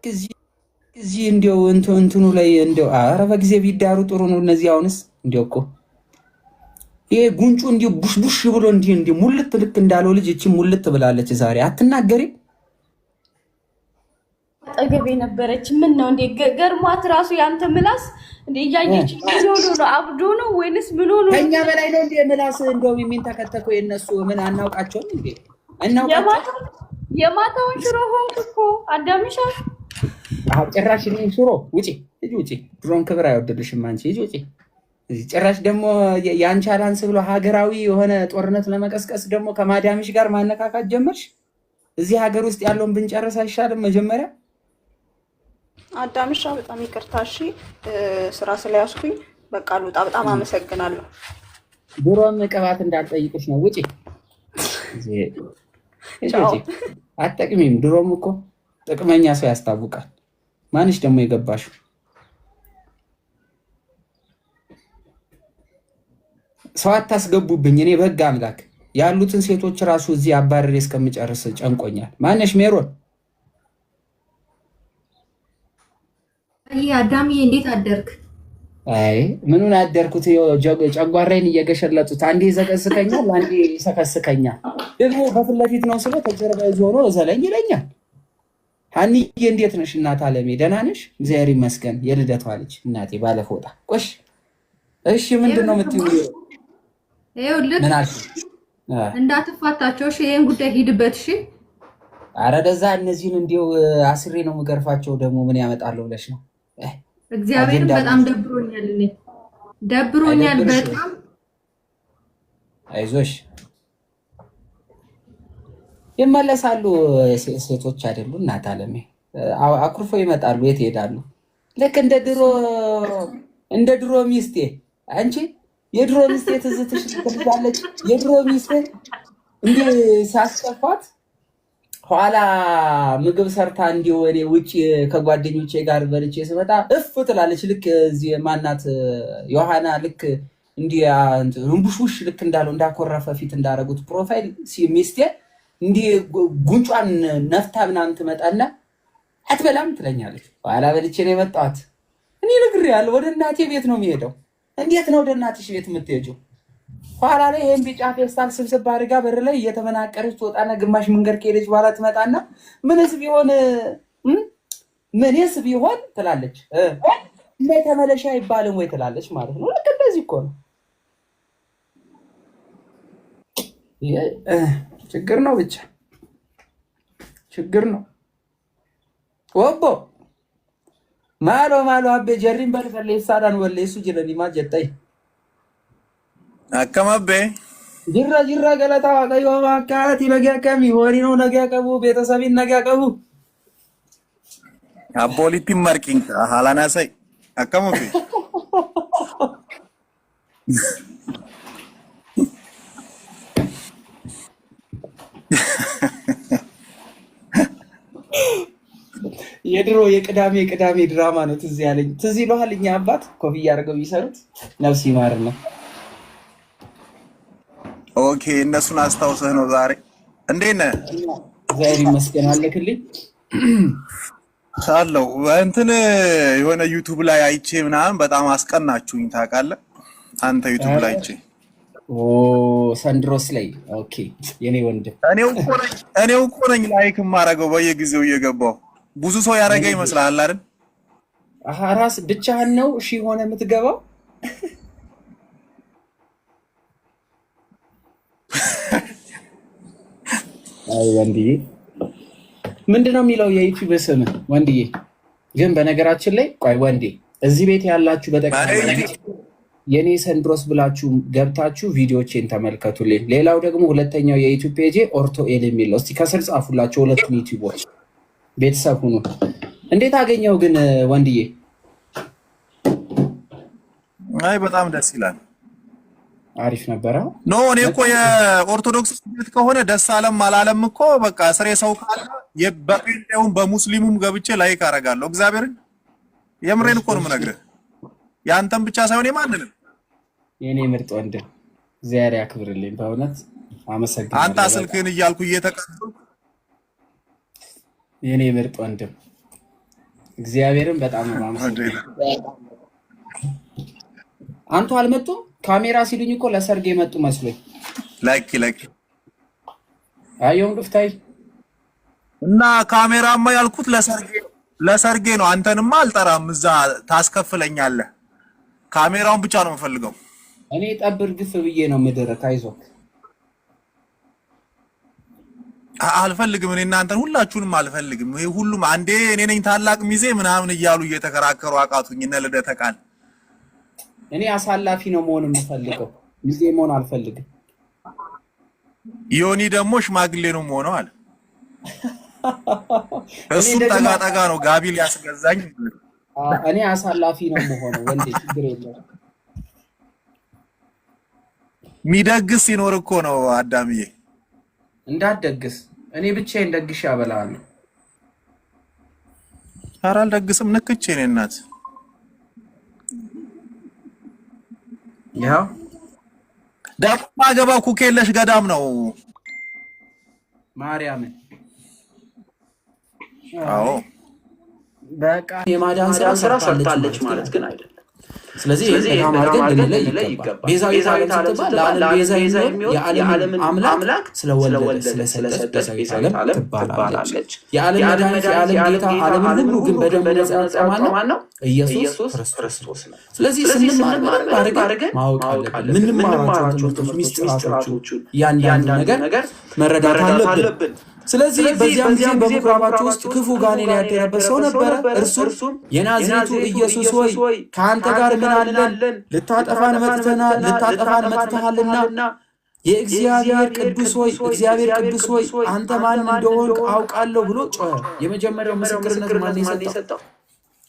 እዚህ እንዲያው እንትኑ ላይ እንዲያው ኧረ በጊዜ ቢዳሩ ጥሩ ነው። እነዚህ አሁንስ እንዲያው እኮ ይሄ ጉንጩ እንዲሁ ቡሽ ብሎ እንዲህ ሙልት ልክ እንዳለው ልጅ እቺ ሙልት ብላለች። ዛሬ አትናገሪም? አጠገቤ ነበረች። ምን ነው እንዴ ገርሟት ራሱ ያንተ ምላስ እንዴ እያየች ምን ሆኖ ነው? አብዶ ነው ወይንስ ምን ሆኖ ነው? ከኛ በላይ ነው እንዴ ምላስ? እንደው የሚንተከተከው የነሱ ምን አናውቃቸውም እንዴ? እናውቃቸው። የማታውን ሽሮ ሆንክ እኮ አዳምሻ። ጭራሽ እኔ ሽሮ ውጪ ልጅ ውጪ። ድሮን ክብር አይወደድሽም አንቺ ልጅ ውጪ። ጭራሽ ደግሞ የአንቺ አላንስ ብሎ ሀገራዊ የሆነ ጦርነት ለመቀስቀስ ደግሞ ከማዳምሽ ጋር ማነካካት ጀመርሽ። እዚህ ሀገር ውስጥ ያለውን ብንጨርስ አይሻልም? መጀመሪያ አዳምሻ በጣም ይቅርታ እሺ፣ ስራ ስለያዝኩኝ በቃ ልውጣ። በጣም አመሰግናለሁ። ድሮም ቅባት እንዳልጠይቅሽ ነው። ውጪ አትጠቅሚም። ድሮም እኮ ጥቅመኛ ሰው ያስታውቃል። ማንሽ ደግሞ የገባሽው? ሰው አታስገቡብኝ። እኔ በህግ አምላክ ያሉትን ሴቶች ራሱ እዚህ አባረሬ እስከምጨርስ ጨንቆኛል። ማነሽ ሜሮን? አዳምዬ እንዴት አደርክ? አይ ምኑን አደርኩት? ጨጓራዬን እየገሸለጡት አንዴ ይዘቀዝቀኛል፣ አንዴ ይሰከስከኛል። ደግሞ በፊት ለፊት ነው ስለ ተጀርባ ይዞ ሆኖ ዘለኝ ይለኛል። ሀኒዬ እንዴት ነሽ? እናት አለሜ ደህና ነሽ? እግዚአብሔር ይመስገን። የልደቷ ልጅ እናቴ ባለፎጣ ቆሽ። እሺ ምንድን ነው የምትይው? ይኸውልህ እንዳትፋታቸው እሺ። ይሄን ጉዳይ ሂድበት እሺ። ኧረ ደዛ እነዚህን እንዲው አስሬ ነው የምገርፋቸው። ደግሞ ምን ያመጣሉ ብለሽ ነው? እግዚአብሔርን በጣም ደብሮኛል። እኔ ደብሮኛል በጣም። አይዞሽ ይመለሳሉ። ሴቶች አይደሉ እናት አለሜ አኩርፎ ይመጣሉ። የት ይሄዳሉ? ልክ እንደ ድሮ ሚስቴ አንቺ የድሮ ሚስቴ ትዝትሽ ትልላለች። የድሮ ሚስቴ እንዴ ሳስከፋት ኋላ ምግብ ሰርታ እንዲው እኔ ውጪ ከጓደኞቼ ጋር በልቼ ስመጣ እፍ ትላለች። ልክ እዚህ ማናት ዮሐና ልክ እንዲ እንቡሽውሽ ልክ እንዳለው እንዳኮረፈ ፊት እንዳረጉት ፕሮፋይል ሚስቴ እንዲ ጉንጯን ነፍታ ምናምን ትመጣና አትበላም ትለኛለች። ኋላ በልቼ ነው የመጣሁት። እኔ ነግሬያለሁ፣ ወደ እናቴ ቤት ነው የሚሄደው። እንዴት ነው ወደ እናትሽ ቤት የምትሄጂው? ኋላ ላይ ይሄን ቢጫ ፌስታል ስብስብ አድርጋ በር ላይ እየተመናቀረች ትወጣና ግማሽ መንገድ ከሄደች በኋላ ትመጣና ምንስ ቢሆን ትላለች። እና ተመለሻ አይባልም ወይ ትላለች ማለት ነው። ልክ እንደዚህ እኮ ነው። ችግር ነው፣ ብቻ ችግር ነው። ወቦ ማሎ አቤ ጀሪን በልፈሌ ሳዳን ወሌሱ ጅረኒማ ጀጠይ አከማቤ ጅራ ገለታ ዋቀዮ አካቲ ነገ ከሚ ወሪ ነው ነገ ቀቡ ቤተሰቢን ነገ ቀቡ አቦሊቲ ማርኪንግ ሃላናሳይ አከማቤ የድሮ የቅዳሜ ድራማ ነው ትዝ ያለኝ። ትዝ ይለዋል። እኛ አባት ኮፍያ አድርገው የሚሰሩት ነፍስ ይማር ነው። ኦኬ እነሱን አስታውሰህ ነው ዛሬ። እንዴት ነህ? እግዚአብሔር ይመስገን አለክልኝ ሳለው እንትን የሆነ ዩቲዩብ ላይ አይቼ ምናምን በጣም አስቀናችሁኝ ታውቃለህ። አንተ ዩቲዩብ ላይ አይቼ ሰንድሮስ ላይ ኦኬ የኔ ወንድም እኔው እኮ ነኝ ላይክ የማደርገው በየጊዜው እየገባው። ብዙ ሰው ያደረገ ይመስላል አይደል? ራስ ብቻህን ነው እሺ ሆነ የምትገባው? አይ ወንድዬ ምንድነው የሚለው የዩቲዩብ ስም? ወንድዬ ግን በነገራችን ላይ ቆይ ወንዴ እዚህ ቤት ያላችሁ በጠቅላላ የኔ ሰንድሮስ ብላችሁ ገብታችሁ ቪዲዮዎችን ተመልከቱልኝ። ሌላው ደግሞ ሁለተኛው የዩቲዩብ ፔጅ ኦርቶ ኤል የሚለው እስቲ ከስር ጻፉላችሁ። ሁለቱም ዩቲዩቦች ቤተሰብ ሁኑ። እንዴት አገኘው ግን ወንድዬ? አይ በጣም ደስ ይላል። አሪፍ ነበረ። ኖ እኔ እኮ የኦርቶዶክስ ቤት ከሆነ ደስ አለም አላለም እኮ በቃ ስሬ ሰው ካለ በጴንጤውም በሙስሊሙም ገብቼ ላይክ አደርጋለሁ። እግዚአብሔርን የምሬን እኮ ነው የምነግርህ። ያንተም ብቻ ሳይሆን የማንንም የኔ ምርጥ ወንድም እግዚአብሔር ያክብርልኝ። በእውነት አመሰግናለሁ። አንተ ስልክህን እያልኩ እየተቀበልኩ የኔ ምርጥ ወንድም እግዚአብሔርን በጣም ነው የማመሰግነው። አንቱ አልመጡም? ካሜራ ሲሉኝ እኮ ለሰርግ የመጡ መስሎኝ። ላይክ አየውን ግፍታይ እና ካሜራማ ያልኩት ለሰርጌ ነው። አንተንማ አልጠራም፣ እዛ ታስከፍለኛለህ። ካሜራውን ብቻ ነው የምፈልገው። እኔ ጠብር ግፍ ብዬ ነው ምድር። አይዞህ አልፈልግም። እኔ እናንተን ሁላችሁንም አልፈልግም። ይሄ ሁሉም አንዴ እኔ ነኝ ታላቅ ሚዜ ምናምን እያሉ እየተከራከሩ አቃቱኝ እነ ልደተ ቃል። እኔ አሳላፊ ነው መሆን የምፈልገው፣ ሚዜ መሆን አልፈልግም። ዮኒ ደግሞ ሽማግሌ ነው መሆነው አለ። እሱም ጠጋ ነው ጋቢ ሊያስገዛኝ። እኔ አሳላፊ ነው መሆነው ወንዴ፣ ችግር የለም። ሚደግስ ሲኖር እኮ ነው አዳምዬ። እንዳትደግስ፣ እኔ ብቻዬን ደግሼ አበላሃለሁ። ኧረ አልደግስም፣ ንክቼ እኔ እናት ያው ዳማ ገባው ኩክ የለሽ ገዳም ነው ማርያምን። አዎ በቃ የማዳን ስራ ሰርታለች ማለት ግን አይደለም። ስለዚህ በጣም አድርገን ልንለይ ይገባል። ቤዛዊት ዓለም ስትባል ለዓለም ቤዛ የሚሆን የዓለምን አምላክ ስለወለደ ስለሰጠ ቤዛዊት ዓለም ትባላለች። የዓለም መድኃኒት የዓለም ጌታ ዓለምን ሁሉ ግን በደሙ ነፃ ያወጣ ማን ነው? ኢየሱስ ክርስቶስ ነው። ስለዚህ ስንማር አድርገን ማወቅ አለብን። ምንማራቸው ትምህርቶች፣ ሚስጥራቶቹን እያንዳንዱ ነገር መረዳት አለብን። ስለዚህ በዚያም ጊዜ በምኩራባቸው ውስጥ ክፉ ጋኔን ያደረበት ሰው ነበረ። እርሱም የናዝሬቱ ኢየሱስ ሆይ ከአንተ ጋር ምን አለን? ልታጠፋን መጥተሃልና የእግዚአብሔር ቅዱስ ሆይ አንተ ማን እንደሆንክ አውቃለሁ ብሎ ጮኸ። የመጀመሪያው ምስክርነት ማን የሰጠው?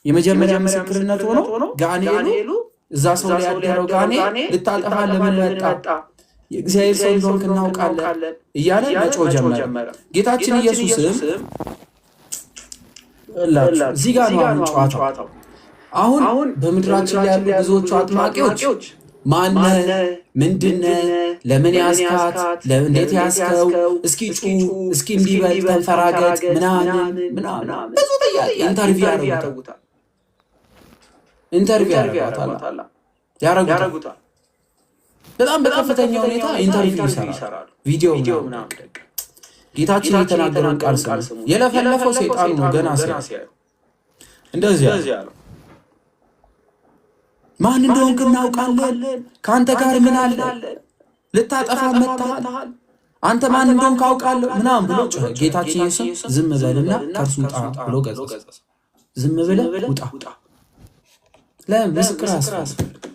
የመጀመሪያ ምስክርነት ሆኖ ጋኔሉ እዛ ሰው ላይ ያደረው ጋኔን ልታጠፋን ለምን መጣ? የእግዚአብሔር ሰው እንደሆንክ እናውቃለን እያለ መጮህ ጀመረ። ጌታችን ኢየሱስም እዚህ ጋር ነው ጨዋታው። አሁን በምድራችን ላይ ያሉ ብዙዎቹ አጥማቂዎች ማነህ? ምንድነህ? ለምን ያስካት? እንዴት ያስከው? እስኪ ጩህ፣ እስኪ እንዲበል፣ ተንፈራገጥ ምናምን ብዙ ጥያቄ ኢንተርቪው ያረጉታል። በጣም በከፍተኛ ሁኔታ ኢንተርቪው ይሰራሉ። ቪዲዮ ምናምን ጌታችን የተናገረውን ቃል ስሙ። የለፈለፈው ሰይጣኑ ነው። ገና ሲያዩ እንደዚህ ያለው ማን እንደሆንክ እናውቃለን፣ ከአንተ ጋር ምን አለ? ልታጠፋ መጥተሃል፣ አንተ ማን እንደሆንክ አውቃለሁ ምናምን ብሎ ጮኸ። ጌታችን ኢየሱስ ዝም በልና ከእርሱ ውጣ ብሎ ገሰጸ። ዝም ብለህ ውጣ። ለምን? ምስክር አያስፈልግም።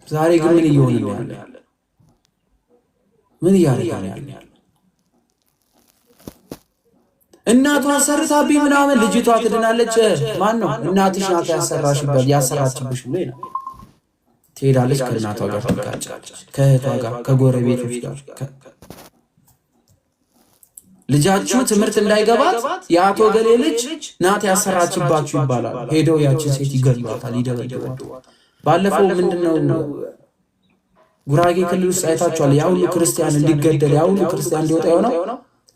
ዛሬ ግን ምን እየሆነ ያለ? ምን እያደረገ ያለ? እናቷ ሰርታብኝ ምናምን ልጅቷ ትድናለች። ማን ነው? እናትሽ ናት ያሰራችብሽ ብሎ ነው። ትሄዳለች፣ ከእናቷ ጋር ትጋጫለች፣ ከእህቷ ጋር፣ ከጎረቤቶች ጋር። ልጃችሁ ትምህርት እንዳይገባት የአቶ ገሌ ልጅ ናት ያሰራችባችሁ ይባላል። ሄደው ያችን ሴት ይገድሏታል፣ ይደበድቧታል። ባለፈው ምንድነው ጉራጌ ክልል ውስጥ አይታችኋል። ያ ሁሉ ክርስቲያን እንዲገደል፣ ያ ሁሉ ክርስቲያን እንዲወጣ የሆነው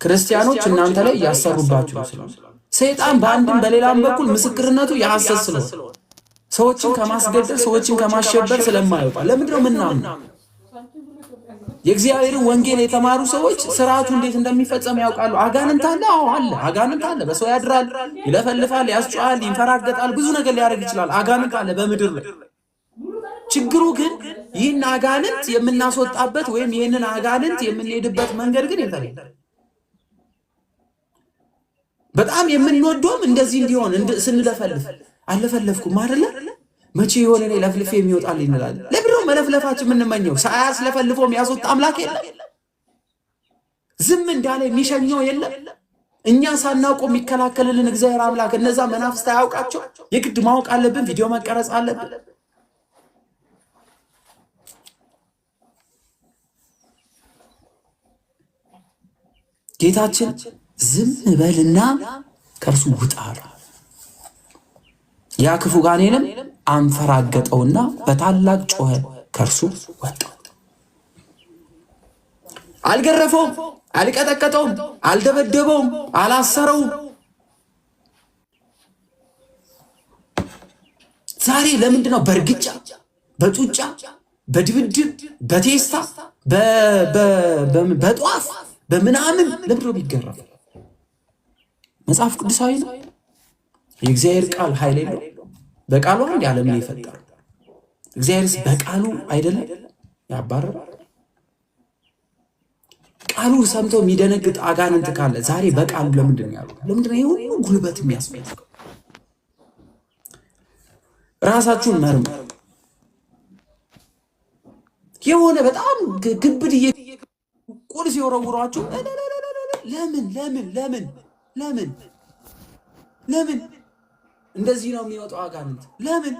ክርስቲያኖች እናንተ ላይ ያሰሩባችሁ ስለሆነ ሰይጣን በአንድም በሌላም በኩል ምስክርነቱ የሐሰት ስለሆነ ሰዎችን ከማስገደል ሰዎችን ከማሸበር ስለማይወጣ ለምንድነው ምናምን የእግዚአብሔርን ወንጌል የተማሩ ሰዎች ስርዓቱ እንዴት እንደሚፈጸም ያውቃሉ። አጋንንት አለ፣ አዎ አለ፣ አጋንንት አለ። በሰው ያድራል፣ ይለፈልፋል፣ ያስጨዋል፣ ይንፈራገጣል፣ ብዙ ነገር ሊያደርግ ይችላል። አጋንንት አለ በምድር ላይ። ችግሩ ግን ይህን አጋንንት የምናስወጣበት ወይም ይህንን አጋንንት የምንሄድበት መንገድ ግን የተለየ በጣም የምንወደውም እንደዚህ እንዲሆን ስንለፈልፍ አለፈለፍኩም አይደለ መቼ የሆነ ላይ ለፍልፌ የሚወጣል እንላለን። ለምንድነው መለፍለፋችን የምንመኘው? ሳያስለፈልፈው የሚያስወጣ አምላክ የለም? ዝም እንዳለ የሚሸኘው የለም? እኛ ሳናውቀው የሚከላከልልን እግዚአብሔር አምላክ እነዛ መናፍስት አያውቃቸው? የግድ ማወቅ አለብን። ቪዲዮ መቀረጽ አለብን። ጌታችን ዝም በልና ከእርሱ ውጣ። ያ ክፉ ጋኔንም አንፈራገጠውና በታላቅ ጮኸ ከእርሱ ወጣ። አልገረፈውም፣ አልቀጠቀጠውም፣ አልደበደበውም፣ አላሰረውም። ዛሬ ለምንድን ነው በእርግጫ በጡጫ በድብድብ በቴስታ በጧፍ በምናምን ለምንድን ነው የሚገረፍ? መጽሐፍ ቅዱሳዊ ነው። የእግዚአብሔር ቃል ኃይል የለው። በቃሉ አንድ ዓለምን የፈጠረው እግዚአብሔርስ በቃሉ አይደለም ያባረራል? ቃሉ ሰምቶ የሚደነግጥ አጋንንት ካለ ዛሬ በቃሉ ለምንድን ያሉ? ለምንድን ነው ሁሉ ጉልበት የሚያስፈልገው? ራሳችሁን መርምሩ። የሆነ በጣም ግብድ ቁልፍ የወረውሯችሁ ለምን እንደዚህ ነው የሚወጣው አጋንንት? ለምን